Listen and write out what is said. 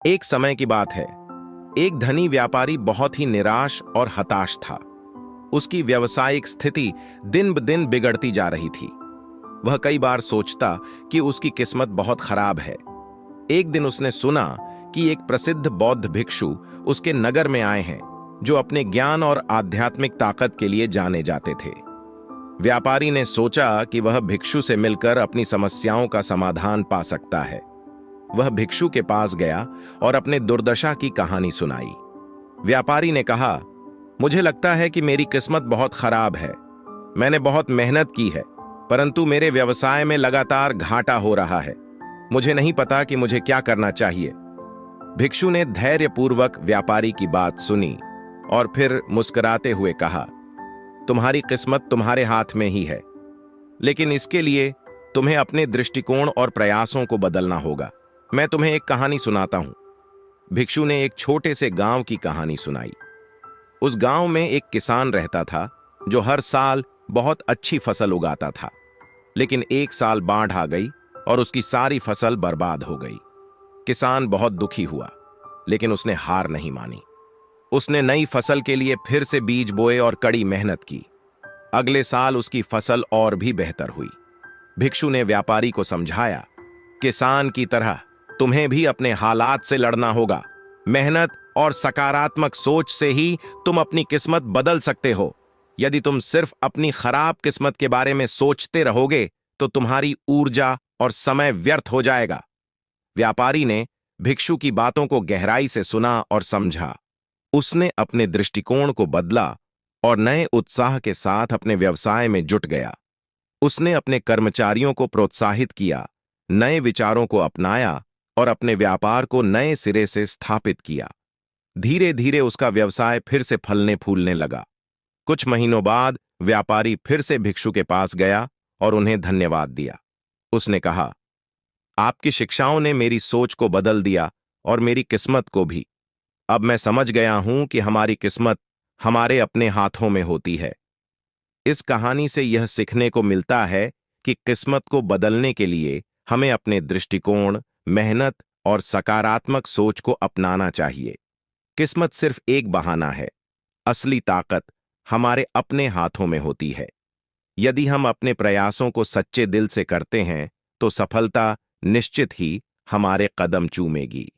एक समय की बात है। एक धनी व्यापारी बहुत ही निराश और हताश था। उसकी व्यावसायिक स्थिति दिन ब दिन बिगड़ती जा रही थी। वह कई बार सोचता कि उसकी किस्मत बहुत खराब है। एक दिन उसने सुना कि एक प्रसिद्ध बौद्ध भिक्षु उसके नगर में आए हैं, जो अपने ज्ञान और आध्यात्मिक ताकत के लिए जाने जाते थे। व्यापारी ने सोचा कि वह भिक्षु से मिलकर अपनी समस्याओं का समाधान पा सकता है। वह भिक्षु के पास गया और अपने दुर्दशा की कहानी सुनाई। व्यापारी ने कहा, मुझे लगता है कि मेरी किस्मत बहुत खराब है। मैंने बहुत मेहनत की है, परंतु मेरे व्यवसाय में लगातार घाटा हो रहा है। मुझे नहीं पता कि मुझे क्या करना चाहिए। भिक्षु ने धैर्यपूर्वक व्यापारी की बात सुनी और फिर मुस्कुराते हुए कहा, तुम्हारी किस्मत तुम्हारे हाथ में ही है, लेकिन इसके लिए तुम्हें अपने दृष्टिकोण और प्रयासों को बदलना होगा। मैं तुम्हें एक कहानी सुनाता हूं। भिक्षु ने एक छोटे से गांव की कहानी सुनाई। उस गांव में एक किसान रहता था, जो हर साल बहुत अच्छी फसल उगाता था। लेकिन एक साल बाढ़ आ गई और उसकी सारी फसल बर्बाद हो गई। किसान बहुत दुखी हुआ, लेकिन उसने हार नहीं मानी। उसने नई फसल के लिए फिर से बीज बोए और कड़ी मेहनत की। अगले साल उसकी फसल और भी बेहतर हुई। भिक्षु ने व्यापारी को समझाया, किसान की तरह तुम्हें भी अपने हालात से लड़ना होगा। मेहनत और सकारात्मक सोच से ही तुम अपनी किस्मत बदल सकते हो। यदि तुम सिर्फ अपनी खराब किस्मत के बारे में सोचते रहोगे, तो तुम्हारी ऊर्जा और समय व्यर्थ हो जाएगा। व्यापारी ने भिक्षु की बातों को गहराई से सुना और समझा। उसने अपने दृष्टिकोण को बदला और नए उत्साह के साथ अपने व्यवसाय में जुट गया। उसने अपने कर्मचारियों को प्रोत्साहित किया, नए विचारों को अपनाया और अपने व्यापार को नए सिरे से स्थापित किया। धीरे धीरे उसका व्यवसाय फिर से फलने फूलने लगा। कुछ महीनों बाद व्यापारी फिर से भिक्षु के पास गया और उन्हें धन्यवाद दिया। उसने कहा, आपकी शिक्षाओं ने मेरी सोच को बदल दिया और मेरी किस्मत को भी। अब मैं समझ गया हूं कि हमारी किस्मत हमारे अपने हाथों में होती है। इस कहानी से यह सीखने को मिलता है कि किस्मत को बदलने के लिए हमें अपने दृष्टिकोण, मेहनत और सकारात्मक सोच को अपनाना चाहिए। किस्मत सिर्फ एक बहाना है। असली ताकत हमारे अपने हाथों में होती है। यदि हम अपने प्रयासों को सच्चे दिल से करते हैं, तो सफलता निश्चित ही हमारे कदम चूमेगी।